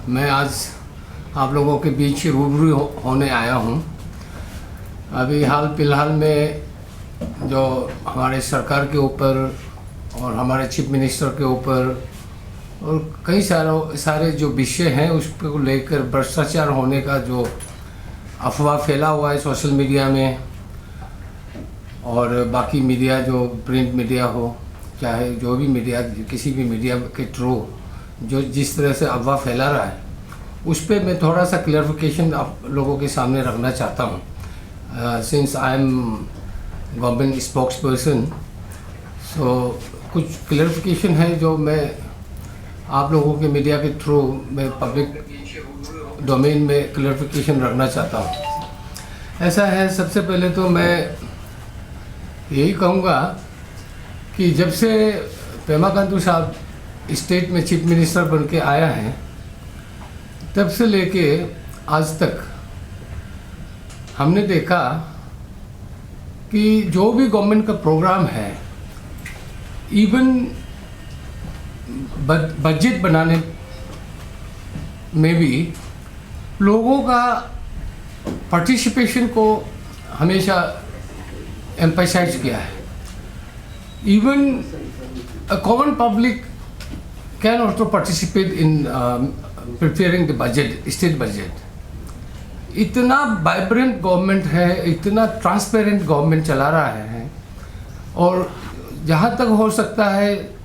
मैं आज आप लोगों के बीच रूबरू होने आया हूँ। अभी हाल फिलहाल में जो हमारे सरकार के ऊपर और हमारे चीफ मिनिस्टर के ऊपर और कई सारे जो विषय हैं उस को लेकर भ्रष्टाचार होने का जो अफवाह फैला हुआ है सोशल मीडिया में और बाकी मीडिया, जो प्रिंट मीडिया हो चाहे जो भी मीडिया, किसी भी मीडिया के थ्रू जो जिस तरह से अफवाह फैला रहा है उस पर मैं थोड़ा सा क्लैरिफिकेशन आप लोगों के सामने रखना चाहता हूँ। Since I am government spokesperson, so कुछ क्लैरिफिकेशन है जो मैं आप लोगों के मीडिया के थ्रू मैं पब्लिक डोमेन में क्लैरिफिकेशन रखना चाहता हूँ। ऐसा है, सबसे पहले तो मैं यही कहूँगा कि जब से पेमा खांडू साहब स्टेट में चीफ मिनिस्टर बन के आया है तब से लेके आज तक हमने देखा कि जो भी गवर्नमेंट का प्रोग्राम है, इवन बजट बनाने में भी लोगों का पार्टिसिपेशन को हमेशा एम्फसाइज किया है। Even a common public can also participate in preparing the budget, state budget. इतना वाइब्रेंट गवर्नमेंट है, इतना ट्रांसपेरेंट गवर्नमेंट चला रहा है और जहाँ तक हो सकता है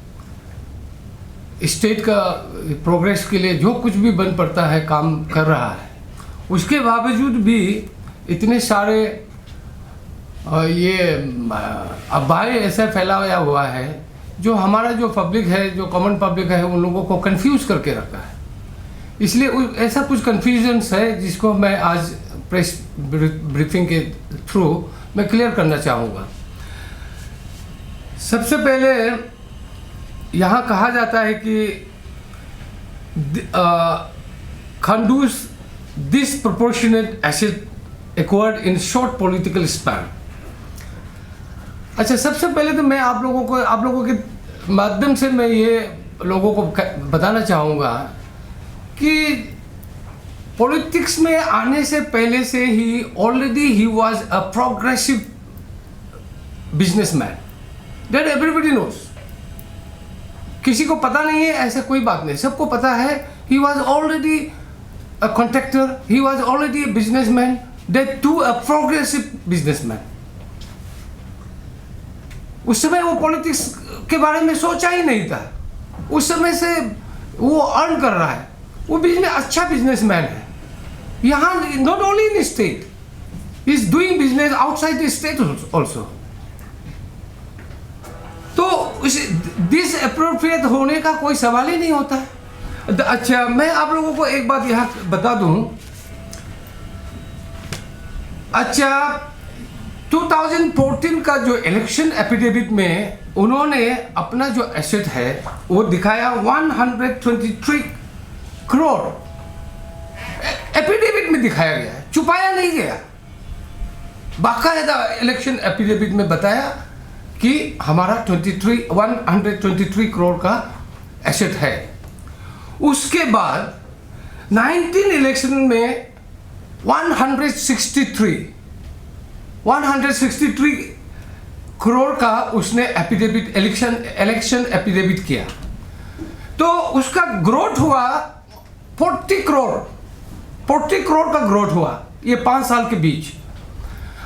स्टेट का प्रोग्रेस के लिए जो कुछ भी बन पड़ता है काम कर रहा है। उसके बावजूद भी इतने सारे ये अफवाहें ऐसा फैलाया हुआ है जो हमारा जो पब्लिक है, जो कॉमन पब्लिक है, उन लोगों को कंफ्यूज करके रखा है। इसलिए ऐसा कुछ कन्फ्यूजन्स है जिसको मैं आज प्रेस ब्रीफिंग के थ्रू मैं क्लियर करना चाहूँगा। सबसे पहले यहाँ कहा जाता है कि Khandu's disproportionate asset acquired in short political span. अच्छा, सबसे पहले तो मैं आप लोगों के माध्यम से मैं ये लोगों को बताना चाहूँगा कि पॉलिटिक्स में आने से पहले से ही ऑलरेडी ही was a progressive businessman, that everybody knows. किसी को पता नहीं है ऐसा कोई बात नहीं, सबको पता है। He was already a contractor, he was already a businessman, that too a progressive businessman. उस समय वो पॉलिटिक्स के बारे में सोचा ही नहीं था। उस समय से वो अर्न कर रहा है, वो अच्छा बिजनेसमैन है। यहाँ not only in state, is doing business outside the state also. तो डिसएप्रोप्रिएट होने का कोई सवाल ही नहीं होता है। अच्छा, मैं आप लोगों को एक बात यहाँ बता दूं। अच्छा, 2014 का जो इलेक्शन एफिडेविट में उन्होंने अपना जो एसेट है वो दिखाया 123 करोड़ एफिडेविट में दिखाया गया है, छुपाया नहीं गया। बाकायदा इलेक्शन एफिडेविट में बताया कि हमारा 123 करोड़ का एसेट है। उसके बाद 19 इलेक्शन में 163 करोड़ का उसने एफिडेविट इलेक्शन एफिडेविट किया। तो उसका ग्रोथ हुआ 40 करोड़ का ग्रोथ हुआ ये 5 साल के बीच।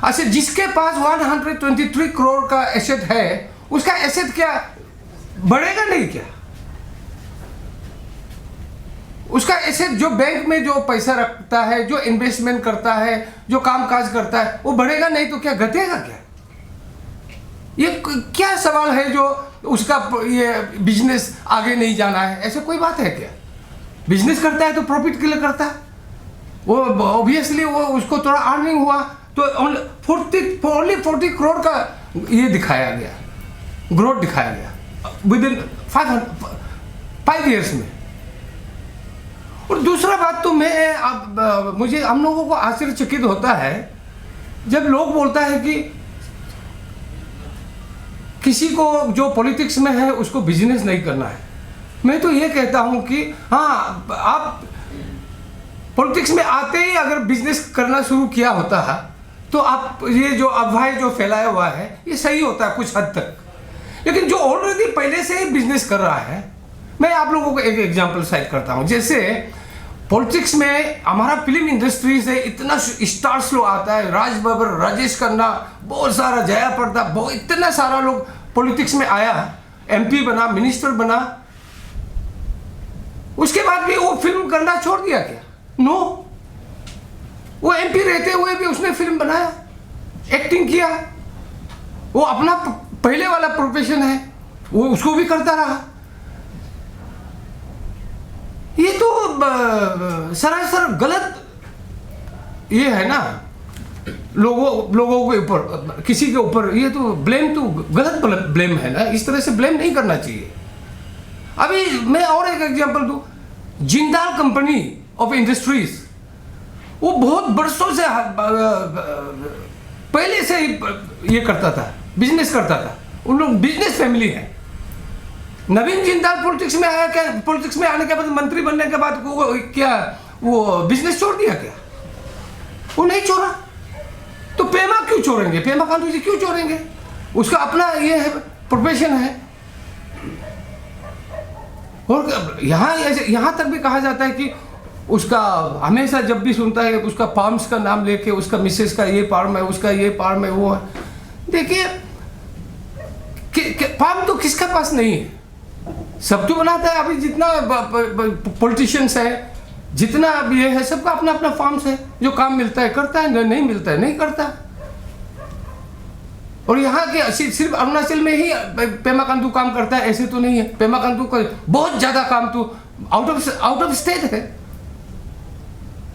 अच्छा, जिसके पास 123 करोड़ का एसेट है उसका एसेट क्या बढ़ेगा नहीं क्या? उसका एसेट जो बैंक में जो पैसा रखता है, जो इन्वेस्टमेंट करता है, जो कामकाज करता है, वो बढ़ेगा नहीं तो क्या घटेगा क्या? ये क्या सवाल है जो उसका ये बिजनेस आगे नहीं जाना है? ऐसे कोई बात है क्या? बिजनेस करता है तो प्रॉफिट के लिए करता है, वो ऑब्वियसली वो उसको थोड़ा अर्निंग हुआ तो ओनली 40 करोड़ का ये दिखाया गया, ग्रोथ दिखाया गया विद इन 5 ईयर्स में। और दूसरा बात तो मुझे हम लोगों को आश्चर्यचकित होता है जब लोग बोलता है कि किसी को जो पॉलिटिक्स में है उसको बिजनेस नहीं करना है। मैं तो ये कहता हूं कि हाँ, आप पॉलिटिक्स में आते ही अगर बिजनेस करना शुरू किया होता है तो आप ये जो अफवाहें जो फैलाया हुआ है ये सही होता है कुछ हद तक, लेकिन जो ऑलरेडी पहले से ही बिजनेस कर रहा है, मैं आप लोगों को एक एग्जांपल साइट करता हूँ। जैसे पॉलिटिक्स में हमारा फिल्म इंडस्ट्री से इतना स्टार्स लोग आता है, राज बब्बर, राजेश खन्ना, बहुत सारा, जया प्रदा, बहुत इतना सारा लोग पॉलिटिक्स में आया, MP बना, मिनिस्टर बना, उसके बाद भी वो फिल्म करना छोड़ दिया क्या? नो, वो MP रहते हुए भी उसने फिल्म बनाया, एक्टिंग किया, वो अपना पहले वाला प्रोफेशन है, वो उसको भी करता रहा। ये तो सरासर गलत ये है ना, लोगों के ऊपर, किसी के ऊपर ये तो ब्लेम तो गलत ब्लेम है ना, इस तरह से ब्लेम नहीं करना चाहिए। अभी मैं और एक एग्जांपल दूं, जिंदाल कंपनी ऑफ इंडस्ट्रीज, वो बहुत बरसों से पहले से ही ये करता था, बिजनेस करता था, उन लोग बिजनेस फैमिली है। नवीन जिंदाल पॉलिटिक्स में आया क्या? पॉलिटिक्स में आने के बाद, मंत्री बनने के बाद वो बिजनेस छोड़ दिया क्या? वो नहीं छोड़ा। तो पेमा क्यों छोड़ेंगे? पेमा खांडू जी क्यों छोड़ेंगे? उसका अपना ये है, प्रोफेशन है। और यहाँ तक भी कहा जाता है कि उसका हमेशा जब भी सुनता है उसका फार्म्स का नाम लेके, उसका मिसेस का ये फार्म है, उसका ये फार्म है, वो है। देखिए, फार्म तो किसके पास नहीं है, सब तो बनाता है। अभी जितना पॉलिटिशियंस है, जितना भी ये है, सबका अपना अपना फार्म्स है, जो काम मिलता है करता है, नहीं मिलता है नहीं करता। और यहाँ के सिर्फ अरुणाचल में ही पेमा खांडू काम करता है ऐसे तो नहीं है। पेमा खांडू का बहुत ज्यादा काम तो आउट ऑफ स्टेट है,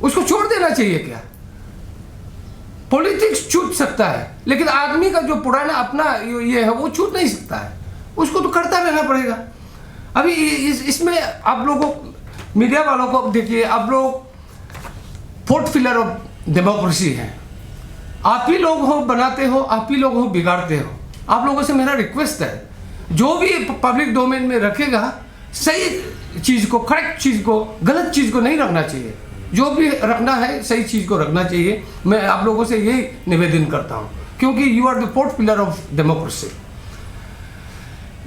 उसको छोड़ देना चाहिए क्या? पॉलिटिक्स छूट सकता है, लेकिन आदमी का जो पुराना अपना ये है वो छूट नहीं सकता है, उसको तो करता रहना पड़ेगा। अभी इसमें आप लोगों, मीडिया वालों को देखिए, आप लोग फोर्थ पिलर ऑफ डेमोक्रेसी है, आप ही लोग हो बनाते हो, आप ही लोग हो बिगाड़ते हो। आप लोगों से मेरा रिक्वेस्ट है, जो भी पब्लिक डोमेन में रखेगा, सही चीज को, करेक्ट चीज को, गलत चीज को नहीं रखना चाहिए। जो भी रखना है सही चीज को रखना चाहिए। मैं आप लोगों से यही निवेदन करता हूं, क्योंकि you are the fourth pillar of democracy.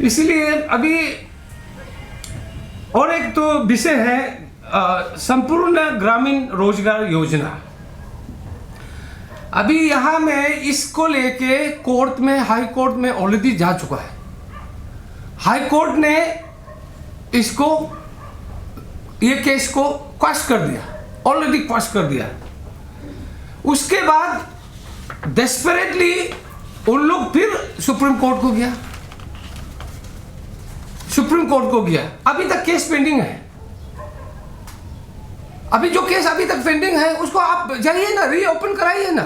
इसलिए अभी और एक तो विषय है संपूर्ण ग्रामीण रोजगार योजना। अभी यहां मैं इसको लेके कोर्ट में, हाई कोर्ट में ऑलरेडी जा चुका है। हाई कोर्ट ने इसको, ये केस को क्वैश कर दिया, ऑलरेडी क्वैश कर दिया। उसके बाद डेस्परेटली उन लोग फिर सुप्रीम कोर्ट को गया, सुप्रीम कोर्ट को गया। अभी तक केस पेंडिंग है। अभी जो केस अभी तक पेंडिंग है उसको आप जाइए ना, रीओपन कराइए ना,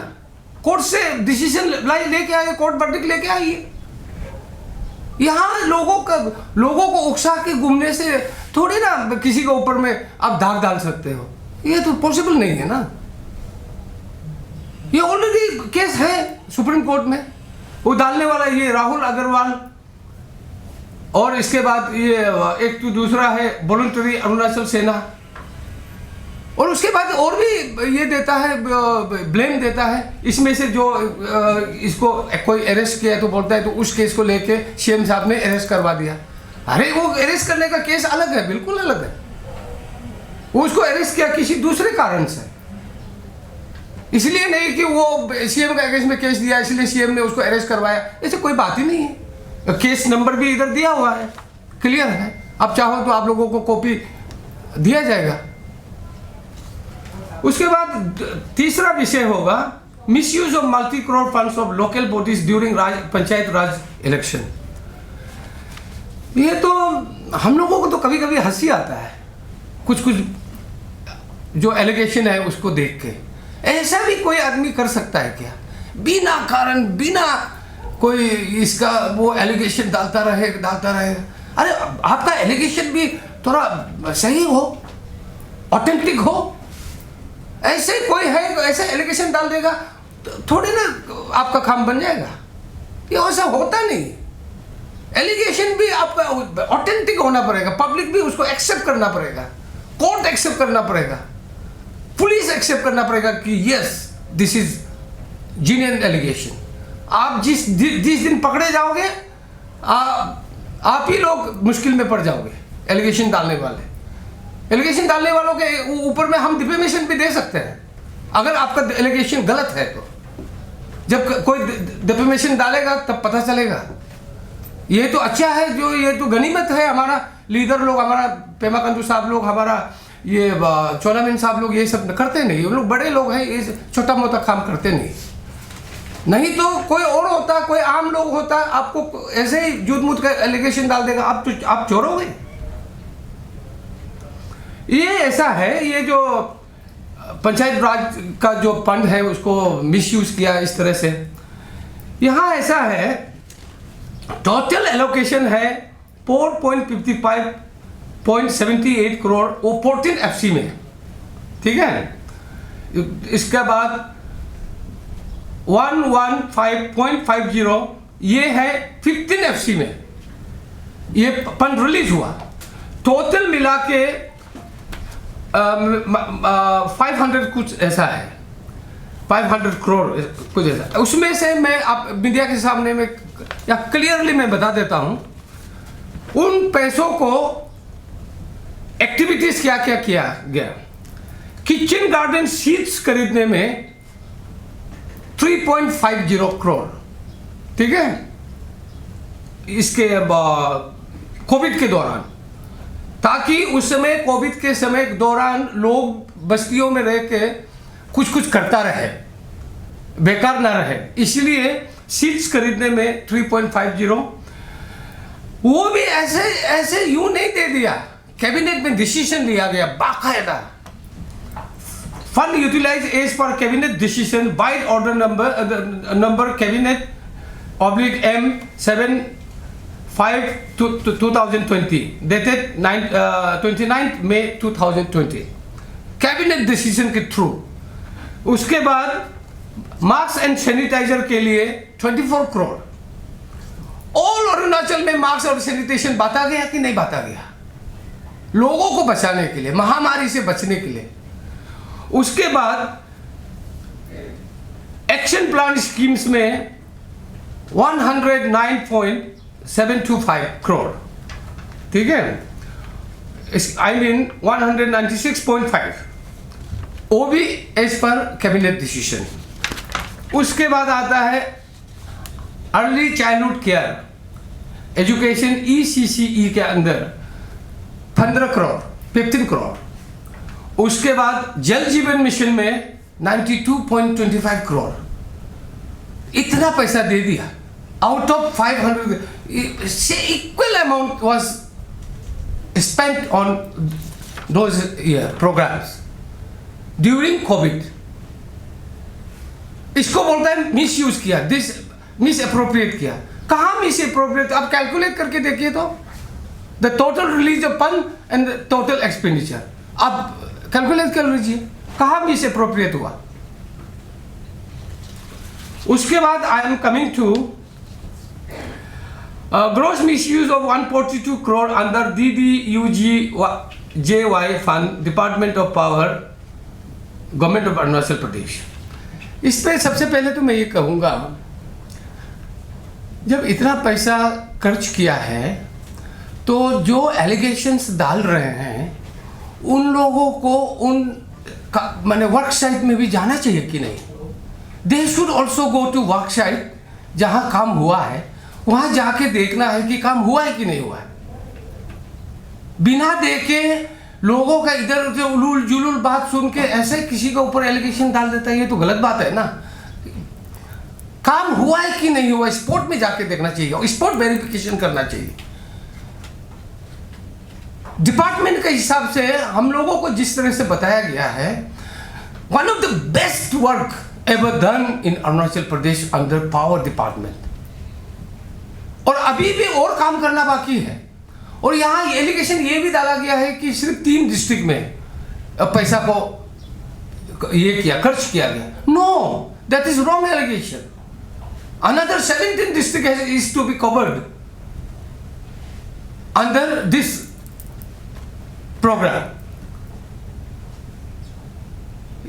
कोर्ट से डिसीजन लेके आइए, कोर्ट वर्डिक्ट लेके आइए। यहाँ लोगों को उकसा के घूमने से थोड़ी ना किसी के ऊपर में आप दाग डाल सकते हो, ये तो पॉसिबल नहीं है ना। ये ऑलरेडी केस है सुप्रीम कोर्ट में, वो डालने वाला ये राहुल अग्रवाल, और इसके बाद ये एक तो दूसरा है वॉलंटरी अरुणाचल सेना, और उसके बाद और भी ये देता है, ब्लेम देता है। इसमें से जो इसको कोई अरेस्ट किया तो बोलता है तो उस केस को लेके सीएम साहब ने अरेस्ट करवा दिया। अरे वो अरेस्ट करने का केस अलग है, बिल्कुल अलग है। वो उसको अरेस्ट किया किसी दूसरे कारण से, इसलिए नहीं कि वो सीएम के अगेंस्ट में केस दिया इसलिए सीएम ने उसको अरेस्ट करवाया, ऐसे कोई बात ही नहीं है। केस नंबर भी इधर दिया हुआ है, क्लियर है। आप चाहो तो आप लोगों को कॉपी दिया जाएगा। उसके बाद तीसरा विषय होगा misuse of multi crore funds of local bodies during panchayat Raj election. ये तो हम लोगों को तो कभी कभी हंसी आता है, कुछ जो एलिगेशन है उसको देख के। ऐसा भी कोई आदमी कर सकता है क्या? बिना कारण, बिना कोई इसका वो एलिगेशन डालता रहे। अरे आपका एलिगेशन भी थोड़ा सही हो, ऑथेंटिक हो। ऐसे कोई है ऐसे एलिगेशन डाल देगा तो थोड़ी ना आपका काम बन जाएगा, ये ऐसा होता नहीं। एलिगेशन भी आपका ऑथेंटिक होना पड़ेगा, पब्लिक भी उसको एक्सेप्ट करना पड़ेगा, कोर्ट एक्सेप्ट करना पड़ेगा, पुलिस एक्सेप्ट करना पड़ेगा कि yes this is genuine allegation. आप जिस दिन पकड़े जाओगे आप ही लोग मुश्किल में पड़ जाओगे। एलिगेशन डालने वालों के ऊपर में हम डिफेमेशन भी दे सकते हैं अगर आपका एलिगेशन गलत है तो। जब कोई डिफेमेशन डालेगा तब पता चलेगा। ये तो अच्छा है, जो ये तो गनीमत है। हमारा लीडर लोग, हमारा पेमा खांडू साहब लोग, हमारा ये चोलामेन साहब लोग ये सब करते नहीं। उन लोग बड़े लोग हैं, ये छोटा मोटा काम करते नहीं तो कोई और होता, कोई आम लोग होता, आपको ऐसे ही झूठ मूठ का एलिगेशन डाल देगा, आप चोरोगे। ये ऐसा है, ये जो पंचायत राज का जो फंड है उसको मिसयूज किया इस तरह से। यहां ऐसा है, टोटल एलोकेशन है 4.55.78 करोड़, वो 14 FC में, ठीक है। इसके बाद 115.50 ये है 15 FC में, ये फंड रिलीज हुआ। टोटल मिला के 500 कुछ ऐसा है, 500 करोड़ कुछ ऐसा। उसमें से मैं आप मीडिया के सामने में या क्लियरली मैं बता देता हूं, उन पैसों को एक्टिविटीज क्या क्या किया गया। किचन गार्डन सीट्स खरीदने में 3.50 करोड़, ठीक है, इसके कोविड के दौरान, ताकि उस समय कोविड के समय दौरान लोग बस्तियों में रह के कुछ करता रहे, बेकार ना रहे, इसलिए सीट्स खरीदने में 3.50। वो भी ऐसे यूं नहीं दे दिया, कैबिनेट में डिसीजन लिया गया बाकायदा। Fund utilise as per cabinet decision by order number cabinet M/7/5/2020 dated 29 May 2020, cabinet decision के थ्रू। उसके बाद मास्क एंड सैनिटाइजर के लिए 24 करोड़। ऑल अरुणाचल में मास्क और सैनिटाइजेशन बांटा गया कि नहीं बांटा गया, लोगों को बचाने के लिए, महामारी से बचने के लिए। उसके बाद एक्शन प्लान स्कीम्स में 109.725 करोड़, ठीक है, आई मीन 196.5, वो भी एज पर कैबिनेट डिसीजन। उसके बाद आता है early childhood care education ECCE के अंदर 15 करोड़, 15 करोड़। उसके बाद जल जीवन मिशन में 92.25 करोड़। इतना पैसा दे दिया आउट ऑफ 500 से equal amount was spent on those programs during covid. इसको बोलता है मिस यूज किया, मिस अप्रोप्रिएट किया। कहां मिस अप्रोप्रिएट, आप कैलकुलेट करके देखिए तो the total release of fund and the total expenditure, आप कैलकुलेट कर लीजिए कहां मिस अप्रोप्रिएट हुआ। उसके बाद I am coming to gross misuse of 142 crore under DDUGJY फंड, department of power, government of Arunachal Pradesh. इस पे सबसे पहले तो मैं ये कहूँगा, जब इतना पैसा खर्च किया है तो जो एलिगेशंस डाल रहे हैं उन लोगों को माने वर्क साइट में भी जाना चाहिए कि नहीं। They should also go to work site, जहाँ काम हुआ है वहाँ जाके देखना है कि काम हुआ है कि नहीं हुआ है। बिना देखे लोगों का इधर उधर उलूल जुलूल बात सुन के ऐसे किसी के ऊपर एलिगेशन डाल देता है, ये तो गलत बात है ना। काम हुआ है कि नहीं हुआ स्पॉट में जाके देखना चाहिए, स्पॉट वेरिफिकेशन करना चाहिए। डिपार्टमेंट के हिसाब से हम लोगों को जिस तरह से बताया गया है, one of the best work ever done in Arunachal Pradesh under power department, और अभी भी और काम करना बाकी है। और यहाँ एलिगेशन ये भी डाला गया है कि सिर्फ 3 डिस्ट्रिक्ट में पैसा को ये किया, खर्च किया गया। No, that is wrong allegation. Another 17 districts is to be covered under this program.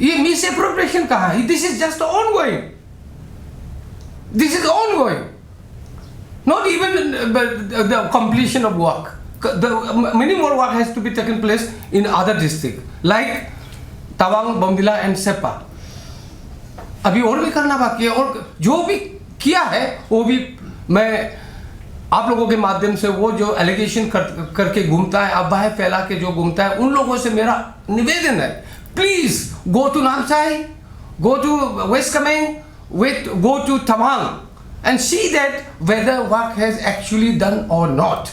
ये मिस एप्रोप्रिएशन कहाँ है? This is just ongoing, this is ongoing, not even the completion of work. Many more work has to be taken place in other district like Tawang, Bomdila and Seppa. अभी और भी करना बाकी है, और जो भी किया है वो भी मैं आप लोगों के माध्यम से, वो जो एलिगेशन करके घूमता है, अफवाह फैला के जो घूमता है, उन लोगों से मेरा निवेदन है, please go to Namsai, go to west Kameng, go to Tawang and see that whether work has actually done और not,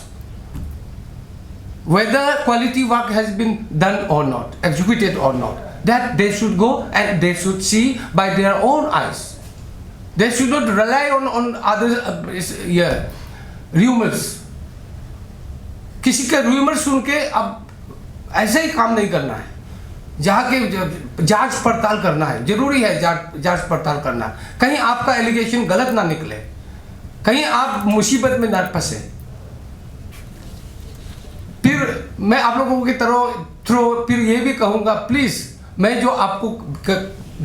whether quality work has been done or not, executed or not, that they should go and they should see by their own eyes. They should not rely on others rumors. किसी का rumor सुन के अब ऐसे ही काम नहीं करना है, जहाँ के जांच पड़ताल करना है, जरूरी है जांच पड़ताल करना, कहीं आपका एलिगेशन गलत ना निकले, कहीं आप मुसीबत में ना फंसे. फिर मैं आप लोगों की थ्रो फिर ये भी कहूँगा, प्लीज़ मैं जो आपको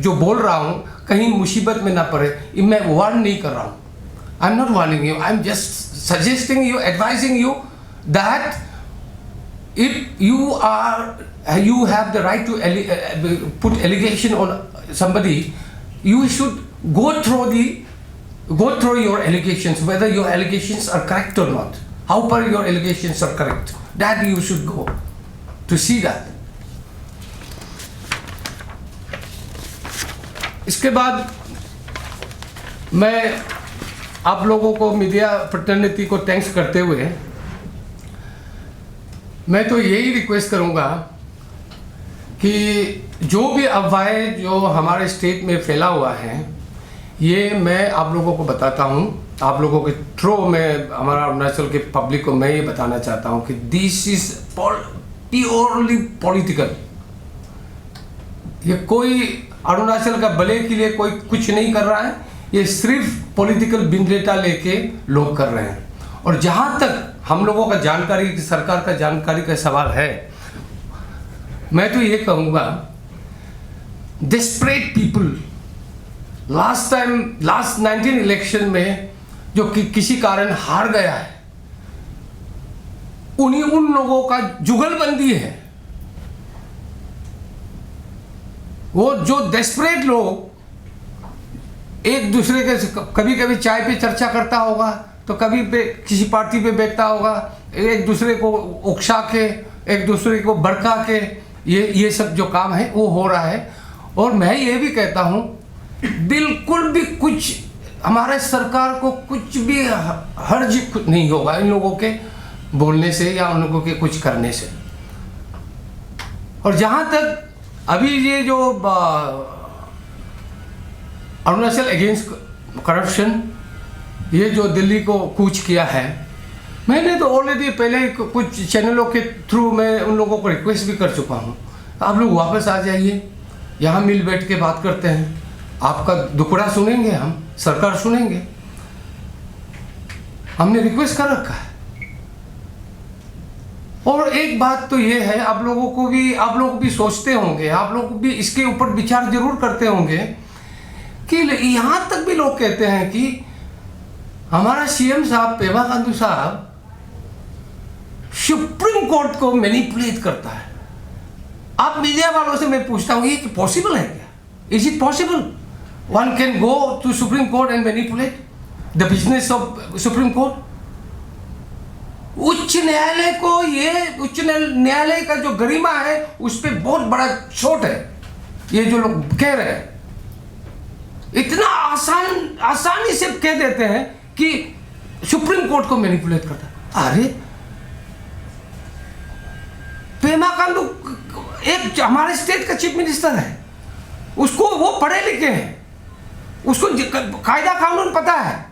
जो बोल रहा हूँ कहीं मुसीबत में ना पड़े, मैं वार्न नहीं कर रहा हूँ. I am not warning you, I am just suggesting you, advising you that if you have the right to put allegation on somebody, you should go through your allegations, whether your allegations are correct or not, how far your allegations are correct. That you should go to see that. इसके बाद मैं आप लोगों को, media fraternity को thanks करते हुए, मैं तो यही रिक्वेस्ट करूंगा कि जो भी अफवाहें जो हमारे स्टेट में फैला हुआ है, ये मैं आप लोगों को बताता हूँ, आप लोगों के थ्रू में हमारा अरुणाचल के पब्लिक को मैं ये बताना चाहता हूँ कि दिस इज प्योरली पॉलिटिकल. ये कोई अरुणाचल का भले के लिए कोई कुछ नहीं कर रहा है, ये सिर्फ पॉलिटिकल बिंदेटा लेके लोग कर रहे हैं. और जहाँ तक हम लोगों का जानकारी, सरकार का जानकारी का सवाल है, मैं तो ये कहूँगा, डेस्परेट पीपल, लास्ट 19 इलेक्शन में जो किसी कारण हार गया है, उन लोगों का जुगलबंदी है. वो जो डेस्परेट लोग एक दूसरे के कभी कभी चाय पे चर्चा करता होगा, तो कभी किसी पार्टी पे बैठता होगा, एक दूसरे को उकसा के, एक दूसरे को भड़का के, ये सब जो काम है वो हो रहा है. और मैं ये भी कहता हूँ, बिल्कुल भी कुछ हमारे सरकार को कुछ भी हर्ज नहीं होगा इन लोगों के बोलने से या उन लोगों के कुछ करने से. और जहाँ तक अभी ये जो अरुणाचल अगेंस्ट करप्शन, ये जो दिल्ली को कूच किया है, मैंने तो ऑलरेडी पहले कुछ चैनलों के थ्रू मैं उन लोगों को रिक्वेस्ट भी कर चुका हूँ, आप लोग वापस आ जाइए, यहाँ मिल बैठ के बात करते हैं, आपका दुखड़ा सुनेंगे, हम सरकार सुनेंगे. हमने रिक्वेस्ट कर रखा है. और एक बात तो ये है, आप लोग भी सोचते होंगे, आप लोग भी इसके ऊपर विचार जरूर करते होंगे कि यहां तक भी लोग कहते हैं कि हमारा सीएम साहब, पेमा खांडू साहब, सुप्रीम कोर्ट को मैनिपुलेट करता है. आप मीडिया वालों से मैं पूछता हूं, ये पॉसिबल है क्या? Is it possible? One can go to Supreme Court and manipulate the business of Supreme Court. उच्च न्यायालय को, ये उच्च न्यायालय का जो गरिमा है उस पर बहुत बड़ा चोट है. ये जो लोग कह रहे हैं, इतना आसानी से कह देते हैं कि सुप्रीम कोर्ट को मैनिपुलेट करता है. अरे पेमा खांडू एक हमारे स्टेट का चीफ मिनिस्टर है, उसको वो पढ़े लिखे हैं, उसको कायदा कानून पता है,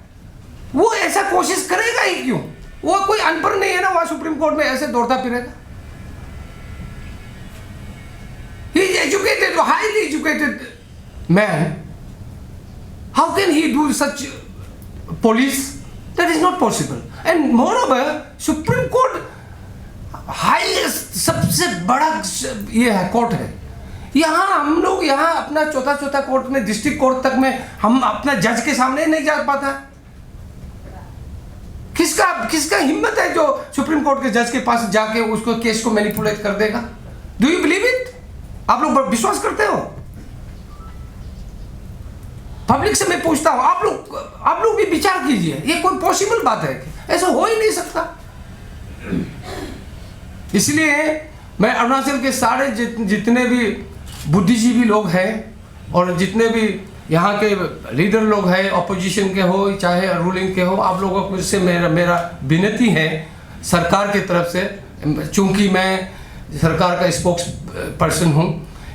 वो ऐसा कोशिश करेगा ही क्यों? वो कोई अनपढ़ नहीं है ना, वहां सुप्रीम कोर्ट में ऐसे दौड़ता फिरेगा. He is educated, highly educated man. How can he do such police? That is not possible. And moreover, supreme court highest, सबसे बड़ा ये है कोर्ट है. यहाँ हम लोग यहाँ अपना चौथा कोर्ट में, डिस्ट्रिक्ट कोर्ट तक में हम अपना जज के सामने नहीं जा पाता। किसका हिम्मत है जो सुप्रीम कोर्ट के जज के पास जाके उसको केस को मैनिपुलेट कर देगा? Do you believe it? आप लोग विश्वास करते हो? पब्लिक से मैं पूछता हूं, आप लोग भी विचार कीजिए, ये कोई पॉसिबल बात है? ऐसा हो ही नहीं सकता। इसलिए मैं अरुणाचल के सारे जितने भी बुद्धिजीवी लोग हैं और जितने भी यहाँ के लीडर लोग हैं, ऑपोजिशन के हो चाहे रूलिंग के हो, आप लोगों को से मेरा विनती है सरकार की तरफ से, चूंकि मैं सरकार का स्पोक्स पर्सन हूँ,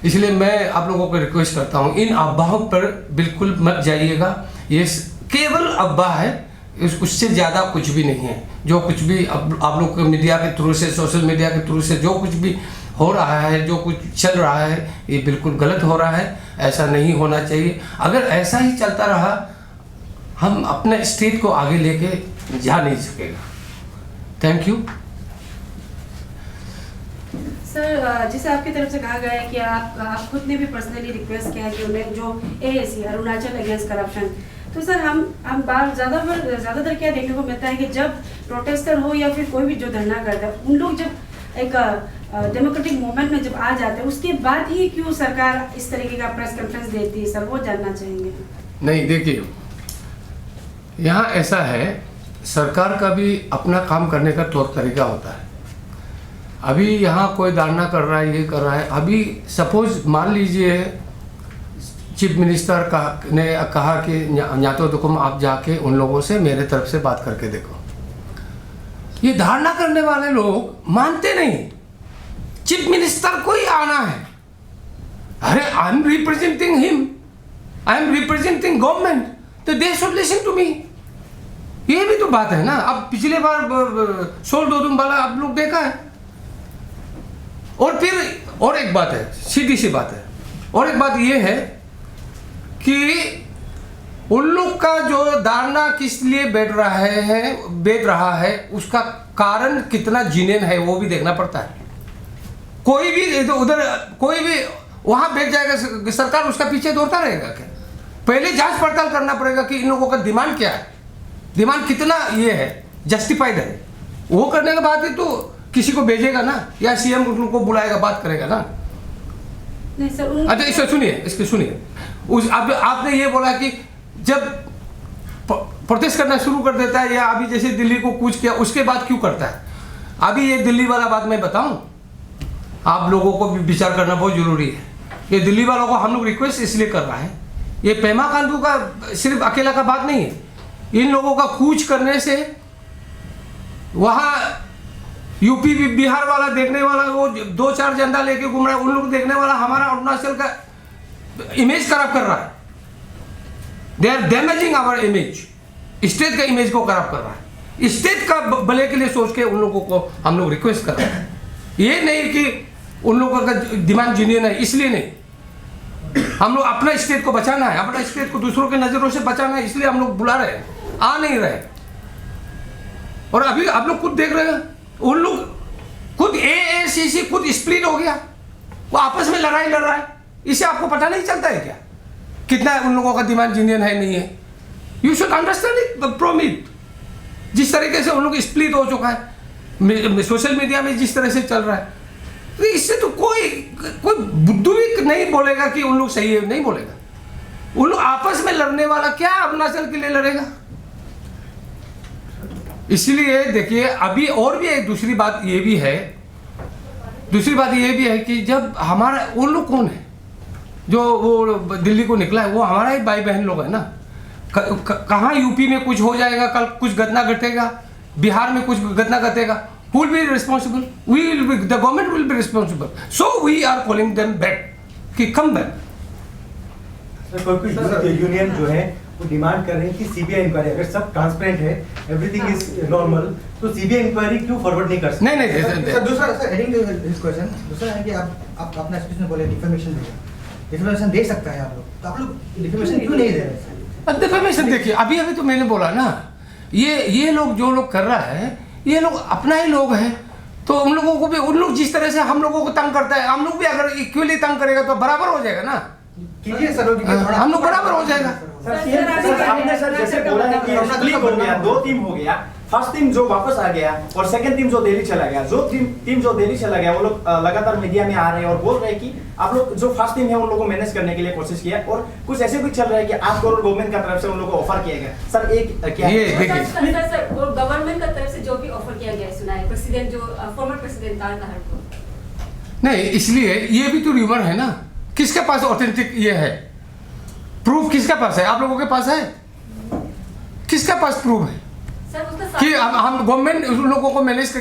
इसलिए मैं आप लोगों को रिक्वेस्ट करता हूँ, इन अफवाहों पर बिल्कुल मत जाइएगा। ये केवल अफवाह है, उससे ज़्यादा कुछ भी नहीं है। जो कुछ भी आप लोग के मीडिया के थ्रू से, सोशल मीडिया के थ्रू से जो कुछ भी हो रहा है, जो कुछ चल रहा है, ये बिल्कुल गलत हो रहा है। ऐसा नहीं होना चाहिए। अगर ऐसा ही चलता रहा, हम अपने स्टेट को आगे लेके जा नहीं सकेगा। Thank you sir. जैसे आपकी तरफ से कहा गया है कि आप खुद ने भी पर्सनली रिक्वेस्ट किया है कि उन्हें जो AAC अरुणाचल अगेंस्ट करप्शन, तो सर हम बार ज़्यादातर क्या देखने को मिलता है कि जब प्रोटेस्टर हो या फिर कोई भी जो धरना करता है, उन लोग जब एक डेमोक्रेटिक मूवमेंट में जब आ जाते हैं, उसके बाद ही क्यों सरकार इस तरीके का प्रेस कॉन्फ्रेंस देती है? सर वो जानना चाहेंगे। नहीं, देखिए यहाँ ऐसा है, सरकार का भी अपना काम करने का तौर तरीका होता है। अभी यहाँ कोई धरना कर रहा है, ये कर रहा है, अभी सपोज मान लीजिए चीफ मिनिस्टर ने कहा कि न्यातो दुकुम आप जाके उन लोगों से मेरे तरफ से बात करके देखो। ये धारणा करने वाले लोग मानते नहीं, चीफ मिनिस्टर को ही आना है। अरे I am representing him, I am representing government, तो they should listen to me. ये भी तो बात है ना। अब पिछले बार सोल दोदुम वाला आप लोग देखा है। और फिर और एक बात है, सीधी सी बात है, और एक बात ये है कि उन लोग का जो धारणा किस लिए बैठ रहा है उसका कारण कितना जीनियन है वो भी देखना पड़ता है। कोई भी उधर कोई भी वहां बैठ जाएगा, सरकार उसका पीछे दौड़ता रहेगा क्या? पहले जांच पड़ताल करना पड़ेगा कि इन लोगों का डिमांड क्या है, डिमांड कितना ये है, जस्टिफाइड है। वो करने के बाद ही तो किसी को भेजेगा ना, या सीएम उनको बुलाएगा, बात करेगा ना। नहीं सर, अच्छा इसको सुनिए, आपने ये बोला कि जब प्रोटेस्ट करना शुरू कर देता है, या अभी जैसे दिल्ली को कूच किया उसके बाद क्यों करता है? अभी ये दिल्ली वाला बात मैं बताऊं, आप लोगों को भी विचार करना बहुत जरूरी है। ये दिल्ली वालों को हम लोग रिक्वेस्ट इसलिए कर रहा है, ये पेमा खांडू का सिर्फ अकेला का बात नहीं है। इन लोगों का कूच करने से वहाँ यूपी बिहार वाला देखने वाला, वो 2-4 झंडा लेके घूम रहा है, उन लोग देखने वाला हमारा अरुणाचल का इमेज खराब कर रहा है। They are damaging our image, state का इमेज को खराब कर रहा है। स्टेट का भले के लिए सोच के उन लोगों को हम लोग रिक्वेस्ट कर रहे हैं। ये नहीं कि उन लोगों का डिमांड जीनियन है, इसलिए नहीं। हम लोग अपना स्टेट को बचाना है, अपना स्टेट को दूसरों के नजरों से बचाना है, इसलिए हम लोग बुला रहे हैं, आ नहीं रहे। और अभी आप लोग खुद देख रहे हैं, उन लोग खुद AACC खुद स्प्लिट हो गया, वो आपस में लड़ाई लड़ रहा है। इसे आपको पता नहीं चलता है क्या कितना उन लोगों का डिमांड जीनियन है नहीं है? यू शुड अंडरस्टैंड इट प्रोमिट। जिस तरीके से उन लोग स्प्लिट हो चुका है, सोशल मीडिया में जिस तरह से चल रहा है, तो इससे तो कोई बुद्धू भी नहीं बोलेगा कि उन लोग सही है, नहीं बोलेगा। उन लोग आपस में लड़ने वाला क्या अरुणाचल के लिए लड़ेगा? इसलिए देखिए, अभी और भी एक दूसरी बात ये भी है कि जब हमारा उन लोग कौन है जो वो दिल्ली को निकला है, वो हमारा ही भाई बहन लोग है ना। कहाँ यूपी में कुछ हो जाएगा, कल कुछ घटना घटेगा, बिहार में कुछ घटना घटेगा, who will be responsible? The government will be responsible. So we are calling them back कि come back. कोई यूनियन जो है वो डिमांड कर रहे हैं कि सीबीआई इंक्वायरी, अगर सब ट्रांसपेरेंट है, एवरीथिंग इज नॉर्मल, तो सीबीआई इंक्वायरी क्यों फॉरवर्ड नहीं कर सकते? नहीं सर, दूसरा सर हेडिंग दिस क्वेश्चन दूसरा है कि आप अपना स्पीच में बोले डिफेमेशन दे सकता है आप लोग, तो आप लोग डिफेमेशन क्यों नहीं दे रहे? डिफेमेशन देखिए, अभी तो मैंने बोला ना, ये लोग जो लोग कर रहा है, ये लोग अपना ही लोग हैं, तो उन लोगों को भी, उन लोग जिस तरह से हम लोगों को तंग करता है, हम लोग भी अगर इक्वली तंग करेगा तो बराबर हो जाएगा ना, कीजिए सर, हम लोग बराबर हो जाएगा। सर आपने सर जैसे बोला है कि स्प्लिट हो गया, 2 टीम हो गया, फर्स्ट टीम जो वापस आ गया और सेकंड टीम जो दिल्ली चला गया, जो टीम जो दिल्ली चला गया वो लोग लगातार मीडिया में आ रहे हैं और बोल रहे हैं कि आप लोग जो फर्स्ट टीम है उन लोगों को मैनेज करने के लिए कोशिश किया, और कुछ ऐसे भी चल रहा है कि 8 करोड़ गवर्नमेंट का तरफ से उन लोगों को ऑफर किया गया। सर एक क्या ये देखिए, सर गवर्नमेंट का तरफ से जो भी ऑफर किया गया है, सुना है प्रेसिडेंट जो फॉर्मर प्रेसिडेंट तारनाहर को, नहीं इसलिए ये भी तो र्यूमर है ना, किसके पास ऑथेंटिक ये है प्रूफ, किसके पास है? आप लोगों के पास है? किसके पास प्रूफ है सर उसका कि हम गवर्नमेंट उन लोगों को मैनेज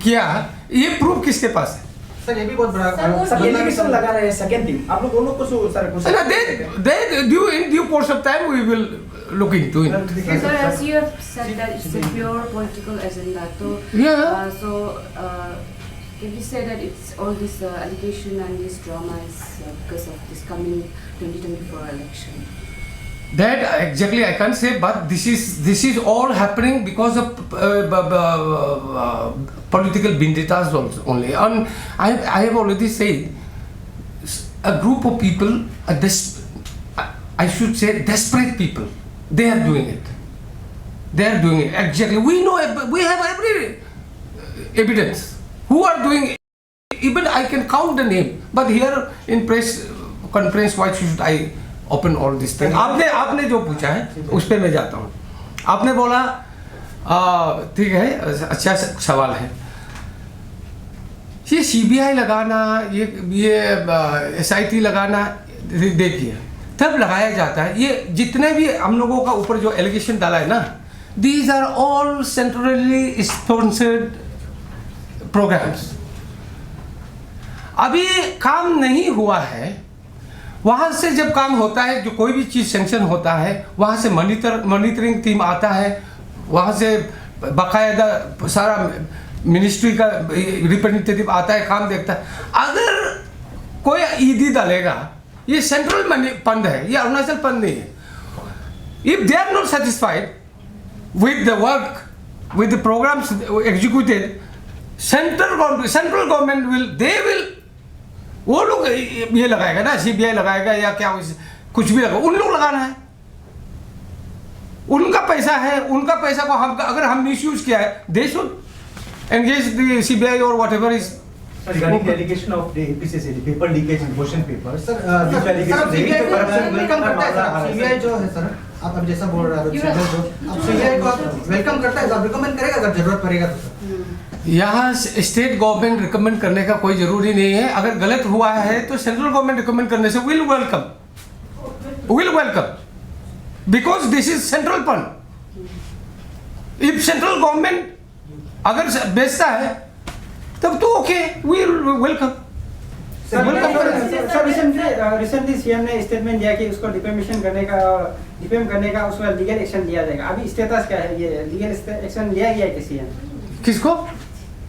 किया, ये प्रूफ किसके पास है? सर ये भी बहुत बड़ा सब एलिगेशन लगा रहे हैं सेकंड टीम, आप लोग दोनों को सर कुछ In due course of time we will look into it. Sir, as you have said that it's a pure political agenda, so Yeah. Can you say that it's all this allegation and this drama is because of this coming 2024 election? That exactly I can't say, but this is all happening because of political vendettas also only. And I have already said, a group of people, I should say desperate people, they are doing it. They are doing it exactly. We know, we have every evidence. Who are doing it? Even I can count the name, but here in press conference, why should I open all this thing? आपने जो पूछा है उस पे मैं जाता हूँ। आपने बोला ठीक है, अच्छा सवाल है। ये CBI लगाना, ये SIT लगाना, देखिए तब लगाया जाता है। ये जितने भी हम लोगों का ऊपर जो एलिगेशन डाला है ना, these are all centrally sponsored programs. अभी काम नहीं हुआ है, वहाँ से जब काम होता है, जो कोई भी चीज़ सेंक्शन होता है, वहाँ से मॉनिटरिंग टीम आता है, वहाँ से बाकायदा सारा मिनिस्ट्री का रिप्रेजेंटेटिव आता है, काम देखता है। अगर कोई ईदी डालेगा, ये सेंट्रल मनी फंड है, ये अरुणाचल फंड नहीं है। If they are not satisfied with the work, with the programmes executed, central government will वो लोग ये लगाएगा ना, CBI लगाएगा या क्या कुछ भी लगा, उन लोग लगाना है, उनका पैसा है, उनका पैसा को हम अगर हम मिसयूज किया है, they should engage the CBI और whatever is. Regarding the allegation of the APCC, the paper leakage in question papers, sir these allegations CBI related to corruption welcome करता है सर, CBI जो है सर, आप अब जैसा बोल रहे हो, आप CBI को आप वेलकम करता है, आप रिकमेंड करेगा अगर जरूरत पड़ेगा तो सर। यहाँ स्टेट गवर्नमेंट रिकमेंड करने का कोई जरूरी नहीं है। अगर गलत हुआ है तो सेंट्रल गवर्नमेंट रिकमेंड करने से will welcome, because this is central fund. If central government अगर बेचता है तब तो okay, will welcome. Sir recently CM ने स्टेटमेंट दिया कि उसको डिफेमेशन करने का उसका लीगल एक्शन लिया जाएगा। अभी स्टेटस क्या है, ये लीगल एक्शन लिया गया है कि सीएम किसको?